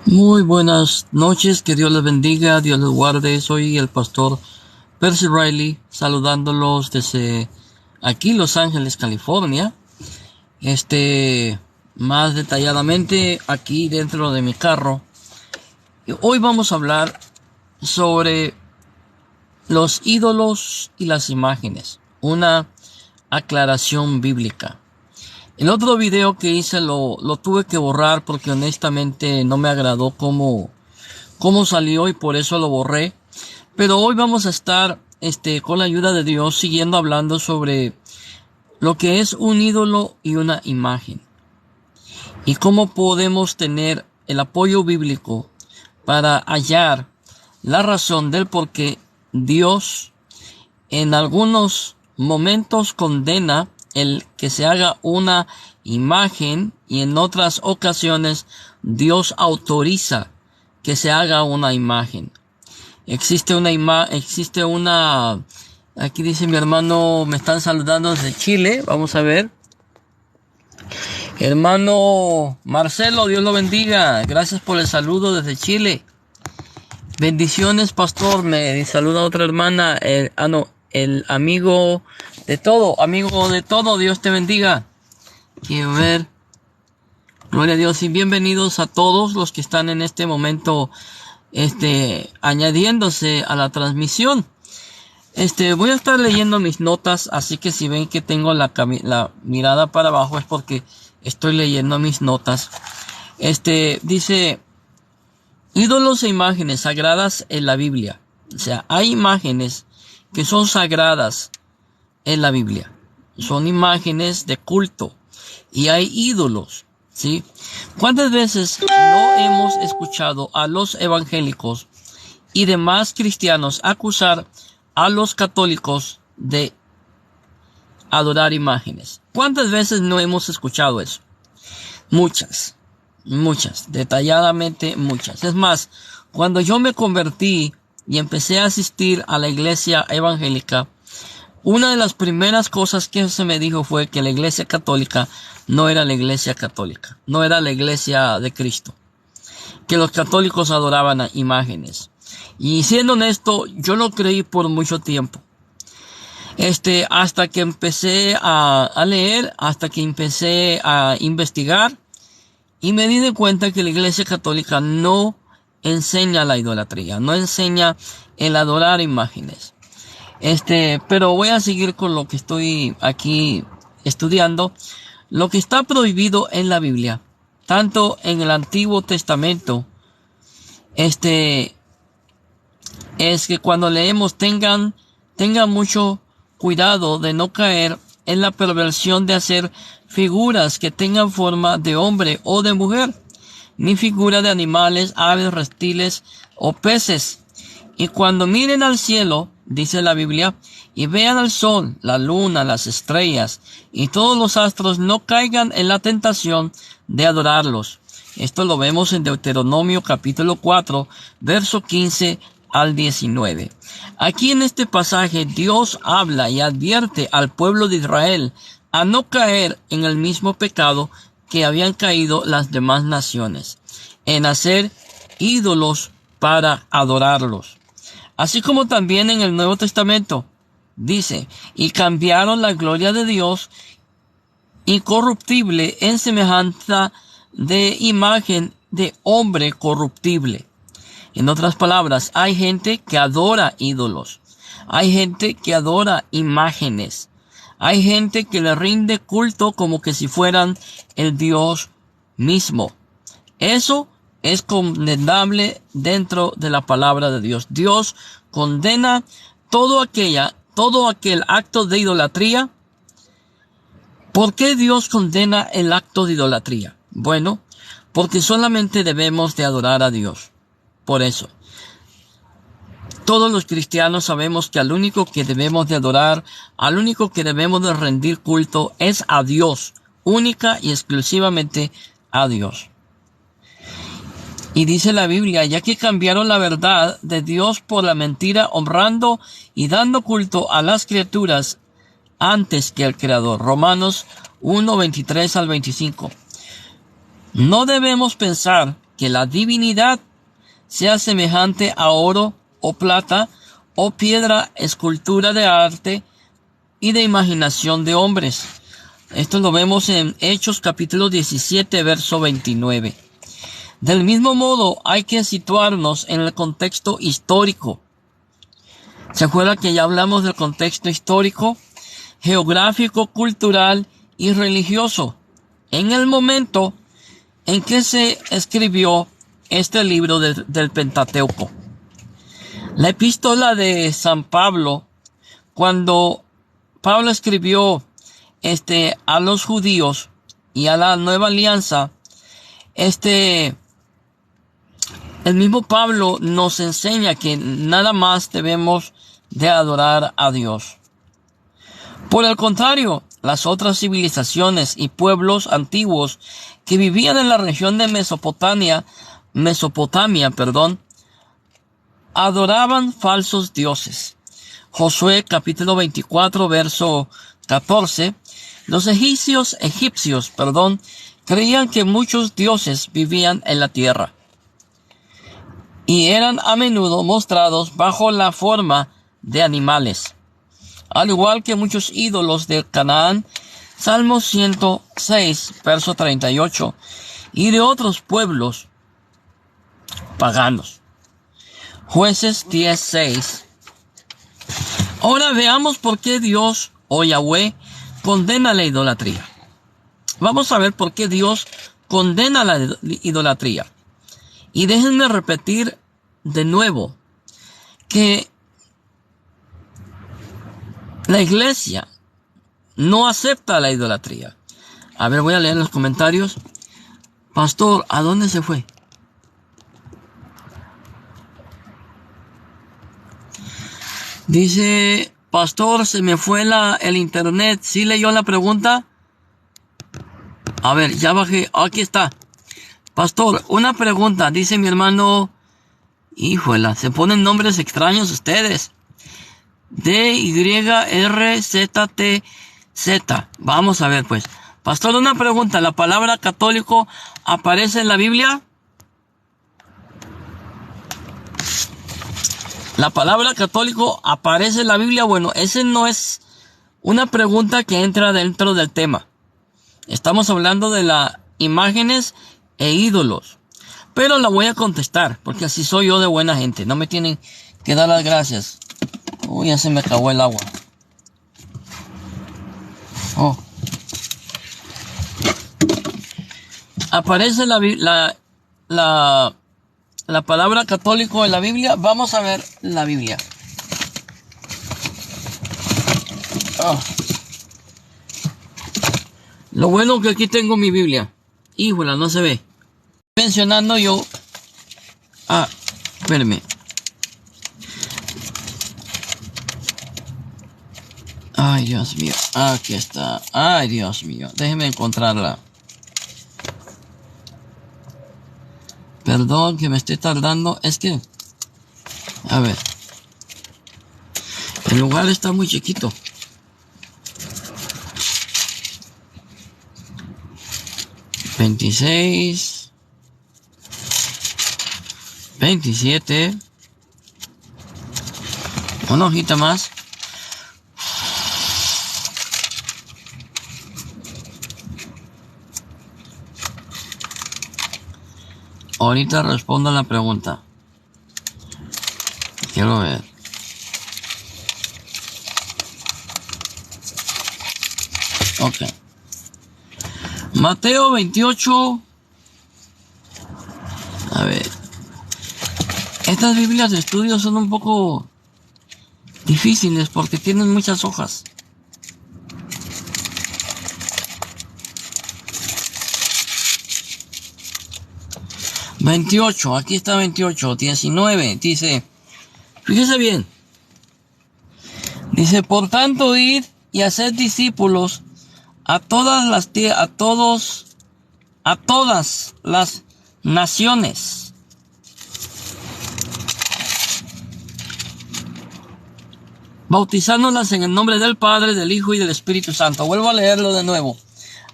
Muy buenas noches, que Dios les bendiga, Dios les guarde. Soy el pastor Percy Riley, saludándolos desde aquí, Los Ángeles, California. Más detalladamente aquí dentro de mi carro. Y hoy vamos a hablar sobre los ídolos y las imágenes. Una aclaración bíblica. El otro video que hice lo tuve que borrar porque honestamente no me agradó cómo salió y por eso lo borré. Pero hoy vamos a estar, con la ayuda de Dios, siguiendo hablando sobre lo que es un ídolo y una imagen. Y cómo podemos tener el apoyo bíblico para hallar la razón del por qué Dios en algunos momentos condena el que se haga una imagen y en otras ocasiones Dios autoriza que se haga una imagen. Existe una, aquí dice mi hermano, me están saludando desde Chile, vamos a ver. Hermano Marcelo, Dios lo bendiga, gracias por el saludo desde Chile. Bendiciones, pastor, me saluda otra hermana, el amigo de todo, Dios te bendiga. Quiero ver, gloria a Dios y bienvenidos a todos los que están en este momento, añadiéndose a la transmisión. Voy a estar leyendo mis notas, así que si ven que tengo la mirada para abajo es porque estoy leyendo mis notas. Dice, ídolos e imágenes sagradas en la Biblia. O sea, hay imágenes que son sagradas en la Biblia. Son imágenes de culto. Y hay ídolos, ¿sí? ¿Cuántas veces no hemos escuchado a los evangélicos y demás cristianos acusar a los católicos de adorar imágenes? ¿Cuántas veces no hemos escuchado eso? Muchas, detalladamente muchas. Es más, cuando yo me convertí y empecé a asistir a la iglesia evangélica, una de las primeras cosas que se me dijo fue que la iglesia católica no era la iglesia católica, no era la iglesia de Cristo, que los católicos adoraban a imágenes. Y siendo honesto, yo lo creí por mucho tiempo. Hasta que empecé a leer, hasta que empecé a investigar, y me di de cuenta que la iglesia católica no enseña la idolatría, no enseña el adorar imágenes. Pero voy a seguir con lo que estoy aquí estudiando. Lo que está prohibido en la Biblia, tanto en el Antiguo Testamento, es que cuando leemos tengan mucho cuidado de no caer en la perversión de hacer figuras que tengan forma de hombre o de mujer, ni figura de animales, aves, reptiles o peces. Y cuando miren al cielo, dice la Biblia, y vean al sol, la luna, las estrellas y todos los astros, no caigan en la tentación de adorarlos. Esto lo vemos en Deuteronomio capítulo 4, verso 15 al 19. Aquí en este pasaje Dios habla y advierte al pueblo de Israel a no caer en el mismo pecado que habían caído las demás naciones, en hacer ídolos para adorarlos. Así como también en el Nuevo Testamento dice, y cambiaron la gloria de Dios incorruptible en semejanza de imagen de hombre corruptible. En otras palabras, hay gente que adora ídolos, hay gente que adora imágenes, hay gente que le rinde culto como que si fueran el Dios mismo. Eso es condenable dentro de la palabra de Dios. Dios condena todo aquel acto de idolatría. ¿Por qué Dios condena el acto de idolatría? Bueno, porque solamente debemos de adorar a Dios. Por eso, todos los cristianos sabemos que al único que debemos de adorar, al único que debemos de rendir culto es a Dios, única y exclusivamente a Dios. Y dice la Biblia, ya que cambiaron la verdad de Dios por la mentira, honrando y dando culto a las criaturas antes que al Creador. Romanos 1, 23 al 25. No debemos pensar que la divinidad sea semejante a oro o plata o piedra, escultura de arte y de imaginación de hombres. Esto lo vemos en Hechos capítulo 17, verso 29. Del mismo modo, hay que situarnos en el contexto histórico. ¿Se acuerda que ya hablamos del contexto histórico, geográfico, cultural y religioso en el momento en que se escribió este libro del Pentateuco? La epístola de San Pablo, cuando Pablo escribió a los judíos y a la nueva alianza, el mismo Pablo nos enseña que nada más debemos de adorar a Dios. Por el contrario, las otras civilizaciones y pueblos antiguos que vivían en la región de Mesopotamia, adoraban falsos dioses. Josué capítulo 24, verso 14. Los egipcios, creían que muchos dioses vivían en la tierra y eran a menudo mostrados bajo la forma de animales, al igual que muchos ídolos de Canaán, Salmo 106, verso 38, y de otros pueblos paganos. Jueces 10:6. Ahora veamos por qué Dios o Yahweh condena la idolatría. Vamos a ver por qué Dios condena la idolatría. Y déjenme repetir de nuevo que la iglesia no acepta la idolatría. A ver, voy a leer los comentarios. Pastor, ¿a dónde se fue? Dice, pastor, se me fue el internet. ¿Sí leyó la pregunta? A ver, ya bajé. Aquí está. Pastor, una pregunta. Dice mi hermano, híjola, se ponen nombres extraños ustedes. DYRZTZ. Vamos a ver pues. Pastor, una pregunta. ¿La palabra católico aparece en la Biblia? ¿La palabra católico aparece en la Biblia? Bueno, ese no es una pregunta que entra dentro del tema. Estamos hablando de las imágenes e ídolos. Pero la voy a contestar, porque así soy yo de buena gente. No me tienen que dar las gracias. Uy, ya se me acabó el agua. Oh. ¿Aparece la palabra católico en la Biblia? Vamos a ver la Biblia. Oh. Lo bueno que aquí tengo mi Biblia. Híjola, no se ve. Mencionando yo. Espérame. Ay, Dios mío. Aquí está. Ay, Dios mío. Déjeme encontrarla. Perdón que me esté tardando. Es que... A ver. El lugar está muy chiquito. $26. $27. Una hojita más. Ahorita respondo a la pregunta. Quiero ver. Ok. Mateo 28. A ver. Estas Biblias de estudio son un poco difíciles porque tienen muchas hojas. $28, aquí está $28, $19, dice, fíjese bien, dice, por tanto, id y haced discípulos a todas las naciones, bautizándolas en el nombre del Padre, del Hijo y del Espíritu Santo. Vuelvo a leerlo de nuevo.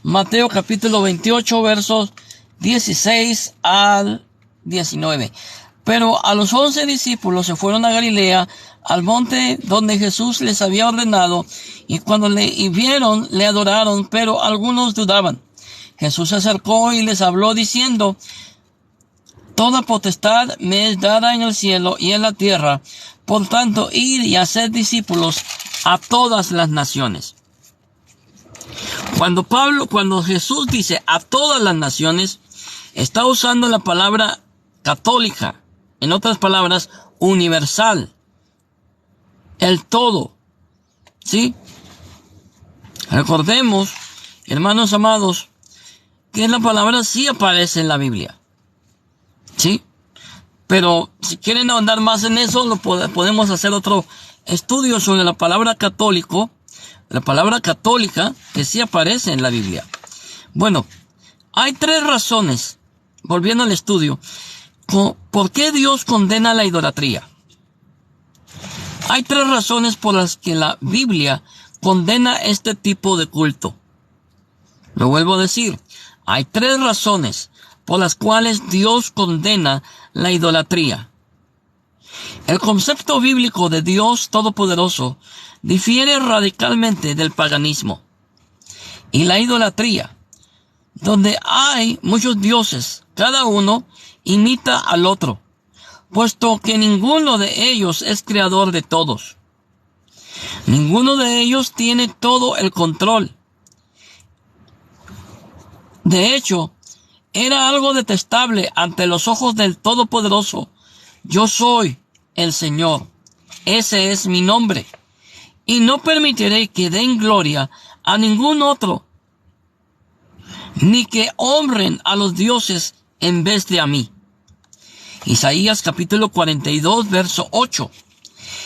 Mateo capítulo 28, versos 16 al 19. Pero a los 11 discípulos se fueron a Galilea, al monte donde Jesús les había ordenado, y cuando le vieron, le adoraron, pero algunos dudaban. Jesús se acercó y les habló diciendo: Toda potestad me es dada en el cielo y en la tierra. Por tanto, id y haced discípulos a todas las naciones. Cuando Jesús dice a todas las naciones, está usando la palabra católica. En otras palabras, universal. El todo. ¿Sí? Recordemos, hermanos amados, que la palabra sí aparece en la Biblia. ¿Sí? Pero si quieren ahondar más en eso, podemos hacer otro estudio sobre la palabra católico. La palabra católica que sí aparece en la Biblia. Bueno, hay 3 razones, volviendo al estudio, ¿por qué Dios condena la idolatría? Hay 3 razones por las que la Biblia condena este tipo de culto. Lo vuelvo a decir, hay 3 razones por las cuales Dios condena la idolatría. El concepto bíblico de Dios Todopoderoso difiere radicalmente del paganismo y la idolatría, donde hay muchos dioses, cada uno imita al otro, puesto que ninguno de ellos es creador de todos. Ninguno de ellos tiene todo el control. De hecho, era algo detestable ante los ojos del Todopoderoso. Yo soy el Señor, ese es mi nombre, y no permitiré que den gloria a ningún otro, ni que honren a los dioses en vez de a mí. Isaías capítulo 42, verso 8.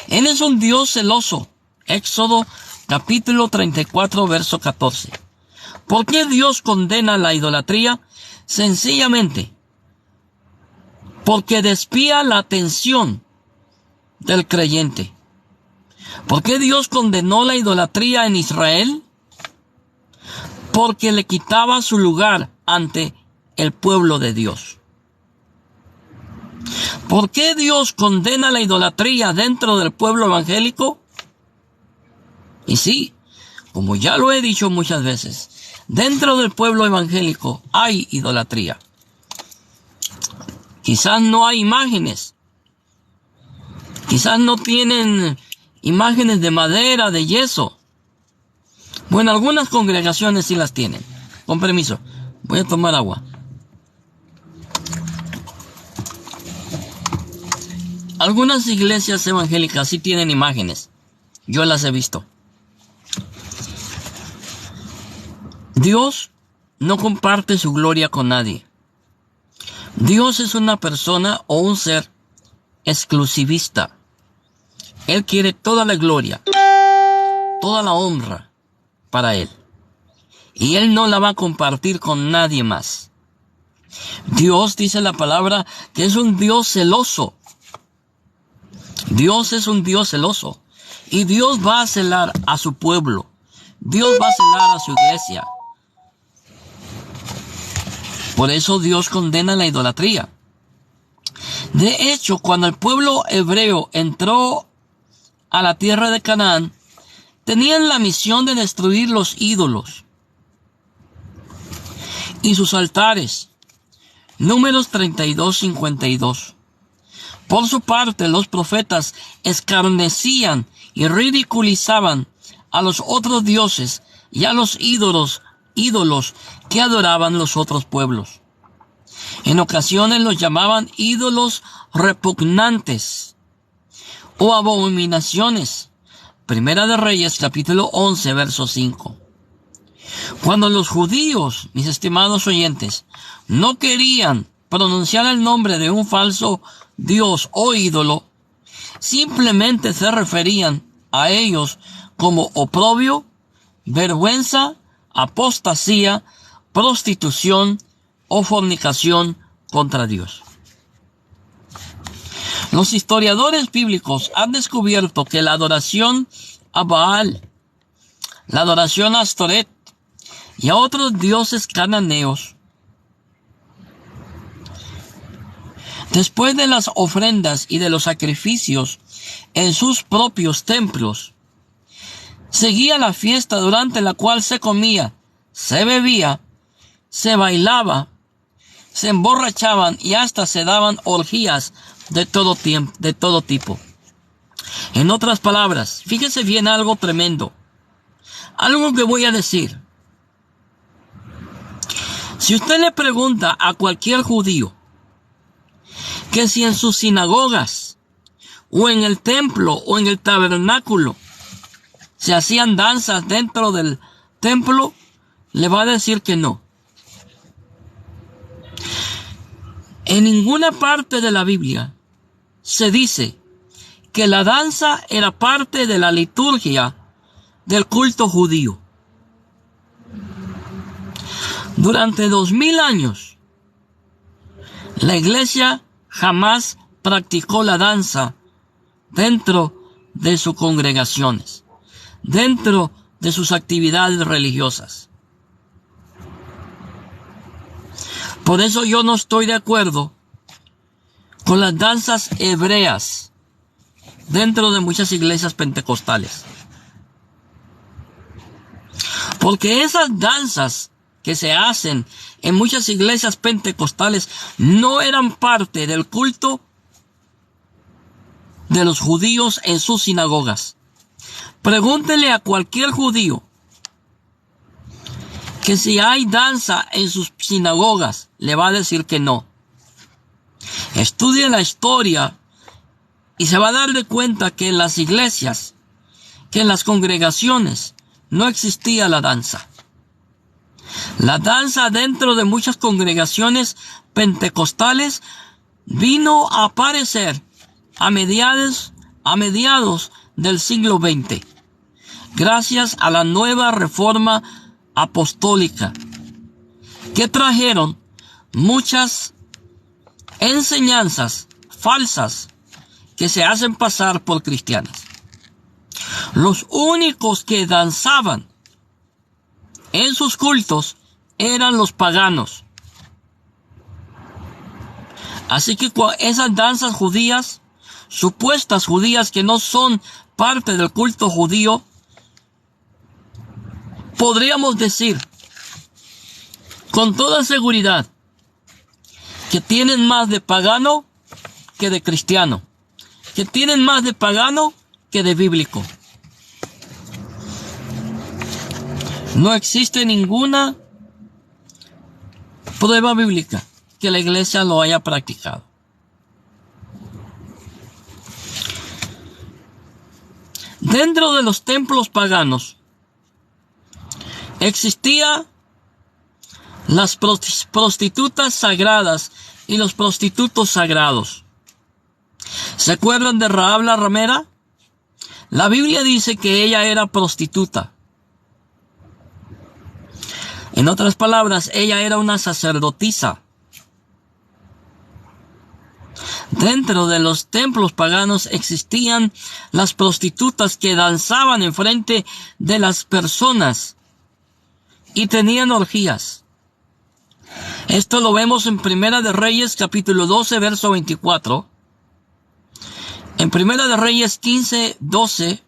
Él es un Dios celoso. Éxodo capítulo 34, verso 14. ¿Por qué Dios condena la idolatría? Sencillamente, porque desvía la atención del creyente. ¿Por qué Dios condenó la idolatría en Israel? Porque le quitaba su lugar ante el pueblo de Dios. ¿Por qué Dios condena la idolatría dentro del pueblo evangélico? Y sí, como ya lo he dicho muchas veces, dentro del pueblo evangélico hay idolatría. Quizás no hay imágenes. Quizás no tienen imágenes de madera, de yeso. Bueno, algunas congregaciones sí las tienen. Con permiso, voy a tomar agua. Algunas iglesias evangélicas sí tienen imágenes. Yo las he visto. Dios no comparte su gloria con nadie. Dios es una persona o un ser exclusivista. Él quiere toda la gloria, toda la honra para Él. Y Él no la va a compartir con nadie más. Dios, dice la palabra, que es un Dios celoso. Dios es un Dios celoso. Y Dios va a celar a su pueblo. Dios va a celar a su iglesia. Por eso Dios condena la idolatría. De hecho, cuando el pueblo hebreo entró a la tierra de Canaán, tenían la misión de destruir los ídolos y sus altares. Números 32:52. Por su parte, los profetas escarnecían y ridiculizaban a los otros dioses y a los ídolos que adoraban los otros pueblos. En ocasiones los llamaban ídolos repugnantes o abominaciones. Primera de Reyes, capítulo 11, verso 5. Cuando los judíos, mis estimados oyentes, no querían pronunciar el nombre de un falso dios o ídolo, simplemente se referían a ellos como oprobio, vergüenza, apostasía, prostitución o fornicación contra Dios. Los historiadores bíblicos han descubierto que la adoración a Baal, la adoración a Astoret y a otros dioses cananeos Después de las ofrendas y de los sacrificios en sus propios templos, seguía la fiesta durante la cual se comía, se bebía, se bailaba, se emborrachaban y hasta se daban orgías de todo tipo. En otras palabras, fíjese bien algo tremendo, algo que voy a decir. Si usted le pregunta a cualquier judío que si en sus sinagogas o en el templo o en el tabernáculo se hacían danzas dentro del templo, le va a decir que no. En ninguna parte de la Biblia se dice que la danza era parte de la liturgia del culto judío. Durante 2000 años, la iglesia jamás practicó la danza dentro de sus congregaciones, dentro de sus actividades religiosas. Por eso yo no estoy de acuerdo con las danzas hebreas dentro de muchas iglesias pentecostales. Porque esas danzas que se hacen en muchas iglesias pentecostales no eran parte del culto de los judíos en sus sinagogas. Pregúntele a cualquier judío que si hay danza en sus sinagogas, le va a decir que no. Estudie la historia y se va a dar de cuenta que en las iglesias, que en las congregaciones, no existía la danza. La danza dentro de muchas congregaciones pentecostales vino a aparecer a mediados del siglo XX, gracias a la nueva reforma apostólica, que trajeron muchas enseñanzas falsas que se hacen pasar por cristianas. Los únicos que danzaban en sus cultos eran los paganos. Así que esas danzas judías, supuestas judías que no son parte del culto judío, podríamos decir con toda seguridad que tienen más de pagano que de cristiano, que tienen más de pagano que de bíblico. No existe ninguna prueba bíblica que la iglesia lo haya practicado. Dentro de los templos paganos existían las prostitutas sagradas y los prostitutos sagrados. ¿Se acuerdan de Rahab la ramera? La Biblia dice que ella era prostituta. En otras palabras, ella era una sacerdotisa. Dentro de los templos paganos existían las prostitutas que danzaban enfrente de las personas y tenían orgías. Esto lo vemos en Primera de Reyes, capítulo 12, verso 24. En Primera de Reyes 15, 12.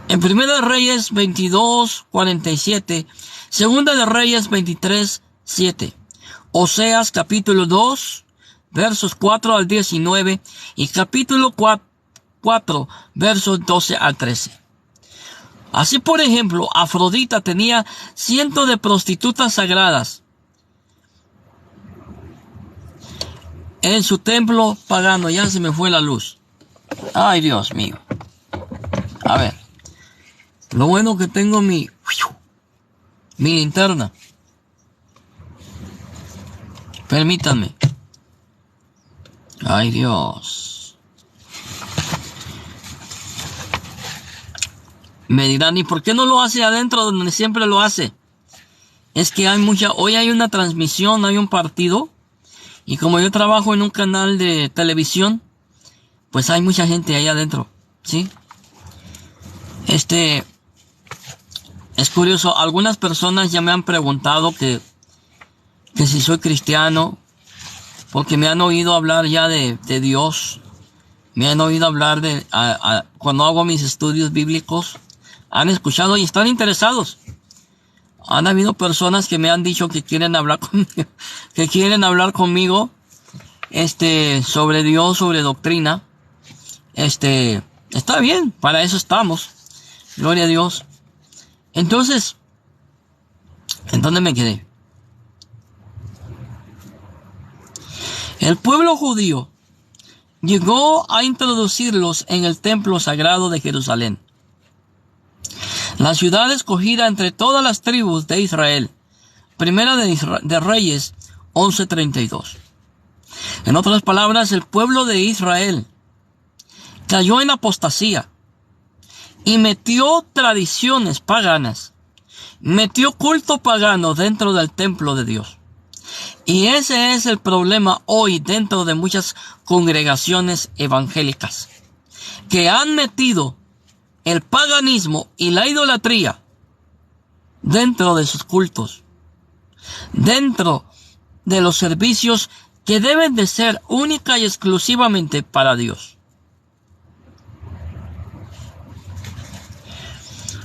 En Primera de Reyes 22, 47. Segunda de Reyes 23, 7. Oseas, capítulo 2, versos 4 al 19. Y capítulo 4, versos 12 al 13. Así, por ejemplo, Afrodita tenía cientos de prostitutas sagradas en su templo pagano. Ya se me fue la luz. Ay, Dios mío. A ver. Lo bueno que tengo mi linterna. Permítanme. Ay, Dios. Me dirán, ¿y por qué no lo hace adentro donde siempre lo hace? Es que hoy hay una transmisión, hay un partido. Y como yo trabajo en un canal de televisión, pues hay mucha gente ahí adentro, ¿sí? Es curioso, algunas personas ya me han preguntado que si soy cristiano, porque me han oído hablar ya de Dios. Me han oído hablar cuando hago mis estudios bíblicos. Han escuchado y están interesados. Han habido personas que me han dicho que quieren hablar conmigo, sobre Dios, sobre doctrina. Está bien, para eso estamos. Gloria a Dios. Entonces, ¿en dónde me quedé? El pueblo judío llegó a introducirlos en el templo sagrado de Jerusalén, la ciudad escogida entre todas las tribus de Israel. Primera de Reyes 11:32. En otras palabras, el pueblo de Israel cayó en apostasía y metió tradiciones paganas, metió culto pagano dentro del templo de Dios. Y ese es el problema hoy dentro de muchas congregaciones evangélicas, que han metido el paganismo y la idolatría dentro de sus cultos, dentro de los servicios que deben de ser única y exclusivamente para Dios.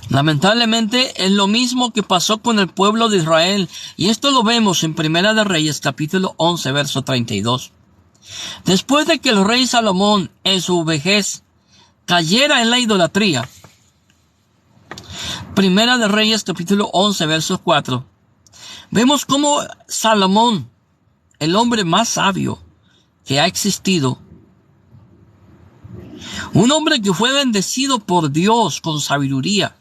Lamentablemente es lo mismo que pasó con el pueblo de Israel, y esto lo vemos en Primera de Reyes capítulo 11 verso 32. Después de que el rey Salomón en su vejez cayera en la idolatría, Primera de Reyes capítulo 11 verso 4, vemos cómo Salomón, el hombre más sabio que ha existido, un hombre que fue bendecido por Dios con sabiduría,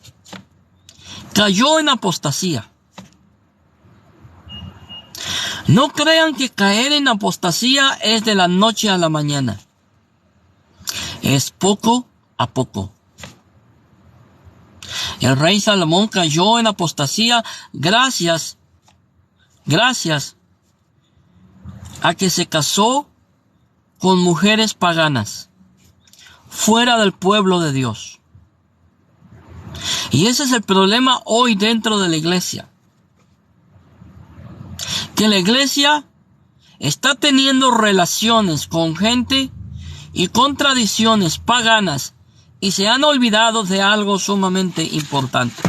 cayó en apostasía. No crean que caer en apostasía es de la noche a la mañana. Es poco a poco. El rey Salomón cayó en apostasía gracias a que se casó con mujeres paganas, fuera del pueblo de Dios. Y ese es el problema hoy dentro de la iglesia. Que la iglesia está teniendo relaciones con gente y con tradiciones paganas y se han olvidado de algo sumamente importante.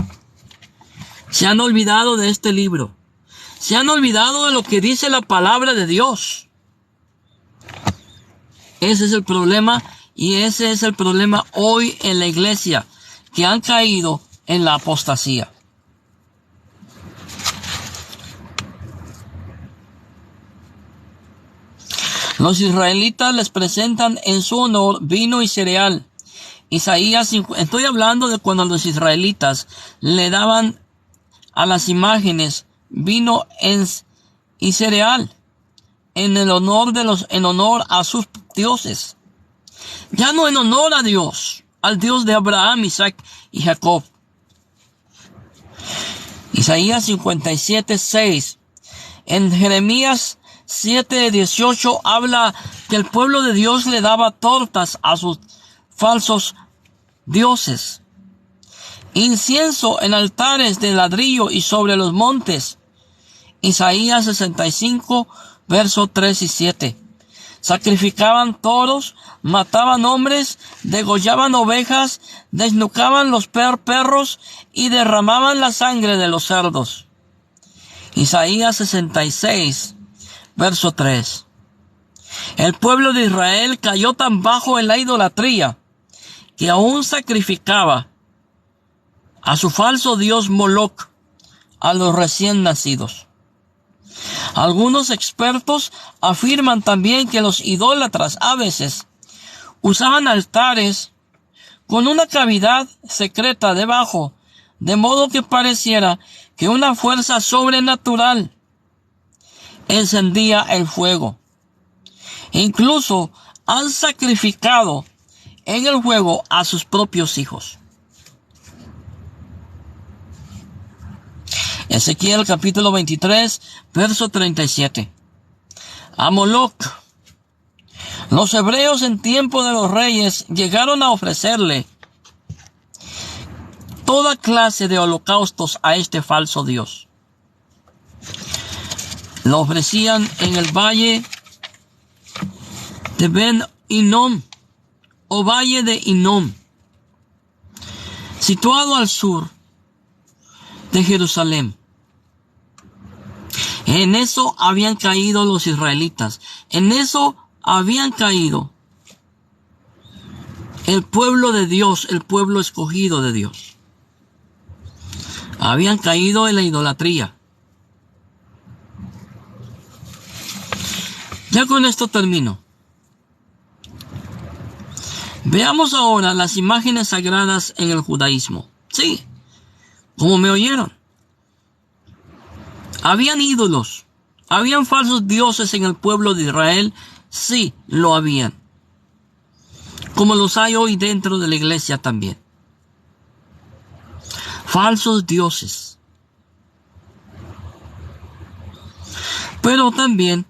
Se han olvidado de este libro. Se han olvidado de lo que dice la palabra de Dios. Ese es el problema, y ese es el problema hoy en la iglesia, que han caído en la apostasía. Los israelitas les presentan en su honor vino y cereal. Estoy hablando de cuando los israelitas le daban a las imágenes vino y cereal en honor a sus dioses. Ya no en honor a Dios, al Dios de Abraham, Isaac y Jacob. Isaías 57:6. En Jeremías 7:18 habla que el pueblo de Dios le daba tortas a sus falsos dioses, incienso en altares de ladrillo y sobre los montes. Isaías 65, versos 3 y 7. Sacrificaban toros, mataban hombres, degollaban ovejas, desnucaban los perros y derramaban la sangre de los cerdos. Isaías 66, verso 3. El pueblo de Israel cayó tan bajo en la idolatría que aún sacrificaba a su falso dios Moloc a los recién nacidos. Algunos expertos afirman también que los idólatras a veces usaban altares con una cavidad secreta debajo, de modo que pareciera que una fuerza sobrenatural encendía el fuego. Incluso han sacrificado en el fuego a sus propios hijos. Ezequiel capítulo 23, verso 37. A Moloc. Los hebreos en tiempo de los reyes llegaron a ofrecerle toda clase de holocaustos a este falso dios. Lo ofrecían en el valle de Ben Hinnom o Valle de Hinnom, situado al sur de Jerusalén. En eso habían caído los israelitas. En eso habían caído el pueblo de Dios, el pueblo escogido de Dios. Habían caído en la idolatría. Ya con esto termino. Veamos ahora las imágenes sagradas en el judaísmo. Sí, como me oyeron. ¿Habían ídolos? ¿Habían falsos dioses en el pueblo de Israel? Sí, lo habían. Como los hay hoy dentro de la iglesia también. Falsos dioses. Pero también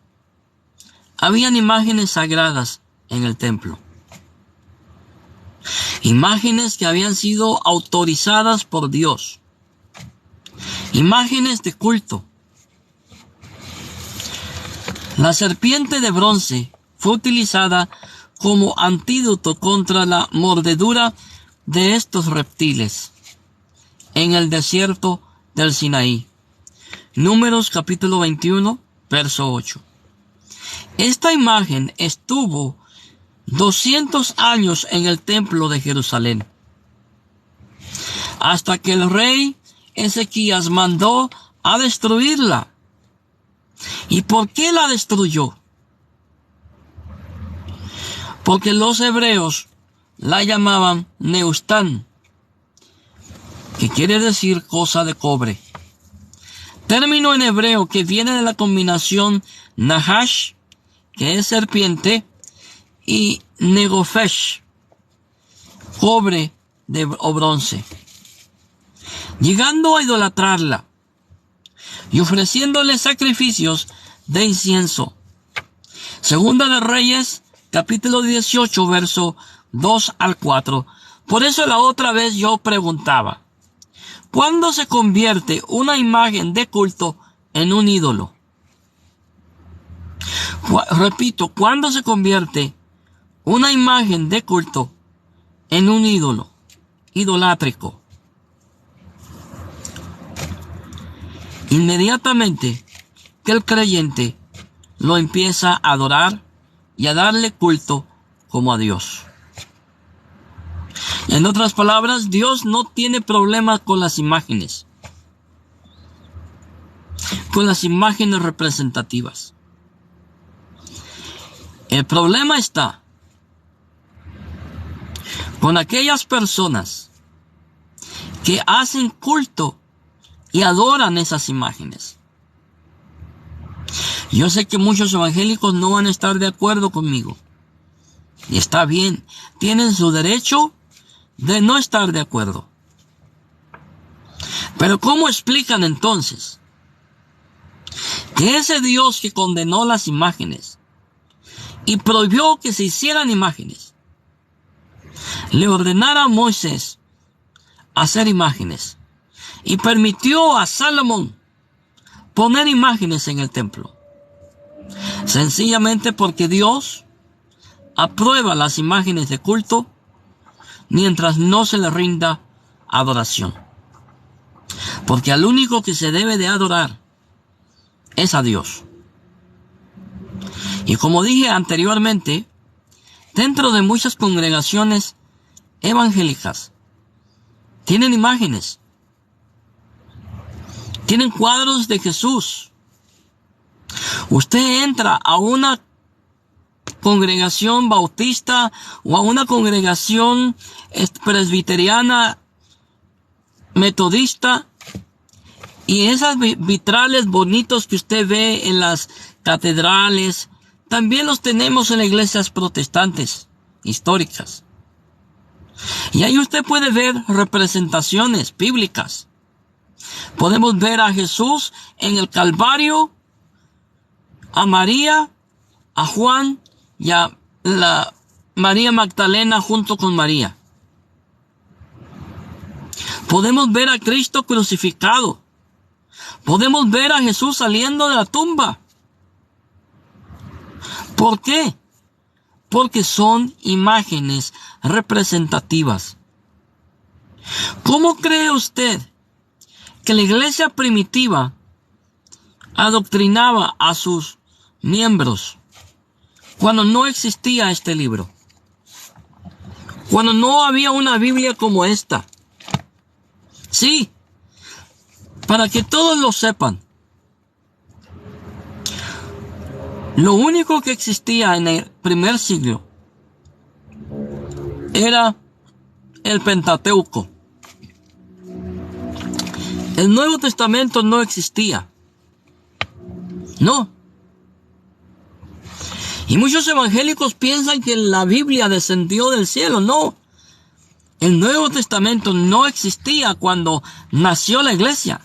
habían imágenes sagradas en el templo. Imágenes que habían sido autorizadas por Dios. Imágenes de culto. La serpiente de bronce fue utilizada como antídoto contra la mordedura de estos reptiles en el desierto del Sinaí. Números capítulo 21, verso 8. Esta imagen estuvo 200 años en el templo de Jerusalén, hasta que el rey Ezequías mandó a destruirla. ¿Y por qué la destruyó? Porque los hebreos la llamaban Neustán, que quiere decir cosa de cobre. Término en hebreo que viene de la combinación Nahash, que es serpiente, y Negofesh, cobre o bronce. Llegando a idolatrarla y ofreciéndole sacrificios de incienso. Segunda de Reyes, capítulo 18, verso 2 al 4. Por eso la otra vez yo preguntaba, ¿cuándo se convierte una imagen de culto en un ídolo? Repito, ¿cuándo se convierte una imagen de culto en un ídolo idolátrico? Inmediatamente que el creyente lo empieza a adorar y a darle culto como a Dios. En otras palabras, Dios no tiene problema con las imágenes representativas. El problema está con aquellas personas que hacen culto y adoran esas imágenes. Yo sé que muchos evangélicos no van a estar de acuerdo conmigo. Y está bien, tienen su derecho de no estar de acuerdo. Pero ¿cómo explican entonces que ese Dios que condenó las imágenes y prohibió que se hicieran imágenes, le ordenara a Moisés hacer imágenes y permitió a Salomón poner imágenes en el templo? Sencillamente porque Dios aprueba las imágenes de culto mientras no se le rinda adoración. Porque al único que se debe de adorar es a Dios. Y como dije anteriormente, dentro de muchas congregaciones evangélicas tienen imágenes, tienen cuadros de Jesús. Usted entra a una congregación bautista o a una congregación presbiteriana, metodista, y esas vitrales bonitos que usted ve en las catedrales, también los tenemos en las iglesias protestantes históricas. Y ahí usted puede ver representaciones bíblicas. Podemos ver a Jesús en el Calvario, a María, a Juan y a la María Magdalena junto con María. Podemos ver a Cristo crucificado. Podemos ver a Jesús saliendo de la tumba. ¿Por qué? porque son imágenes representativas. ¿Cómo cree usted que la iglesia primitiva adoctrinaba a sus miembros cuando no existía este libro? Cuando no había una Biblia como esta. Sí, para que todos lo sepan. Lo único que existía en el primer siglo era el Pentateuco. El Nuevo Testamento no existía. No. Y muchos evangélicos piensan que la Biblia descendió del cielo. No. El Nuevo Testamento no existía cuando nació la iglesia.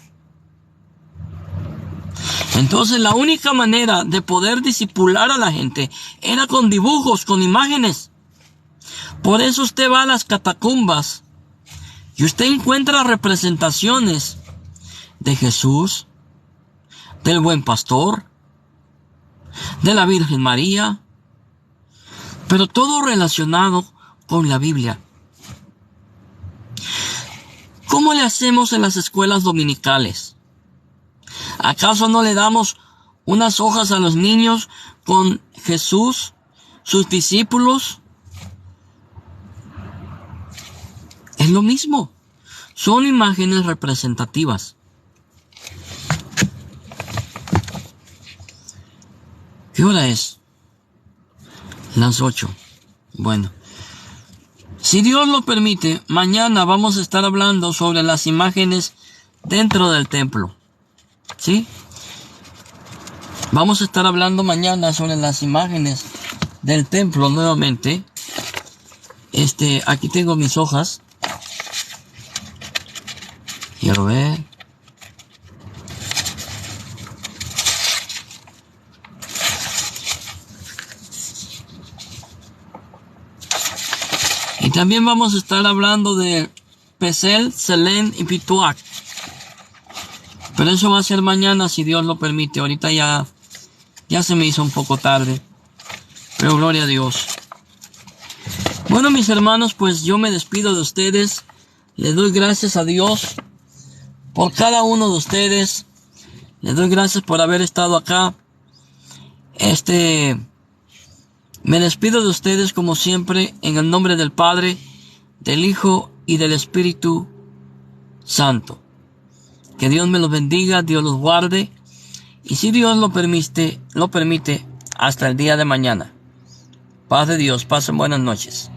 Entonces la única manera de poder discipular a la gente era con dibujos, con imágenes. Por eso usted va a las catacumbas y usted encuentra representaciones de Jesús, del Buen Pastor, de la Virgen María, pero todo relacionado con la Biblia. ¿Cómo le hacemos en las escuelas dominicales? ¿Acaso no le damos unas hojas a los niños con Jesús, sus discípulos? Es lo mismo. Son imágenes representativas. ¿Qué hora es? Las 8. Bueno. Si Dios lo permite, mañana vamos a estar hablando sobre las imágenes dentro del templo. ¿Sí? Vamos a estar hablando mañana sobre las imágenes del templo nuevamente. Aquí tengo mis hojas. Quiero ver. Y también vamos a estar hablando de Pesel, Selén y Pituac. Pero eso va a ser mañana si Dios lo permite. Ahorita ya se me hizo un poco tarde. Pero gloria a Dios. Bueno, mis hermanos, pues yo me despido de ustedes. Les doy gracias a Dios por cada uno de ustedes. Les doy gracias por haber estado acá. Me despido de ustedes como siempre en el nombre del Padre, del Hijo y del Espíritu Santo. Que Dios me los bendiga, Dios los guarde. Y si Dios lo permite, hasta el día de mañana. Paz de Dios, pasen buenas noches.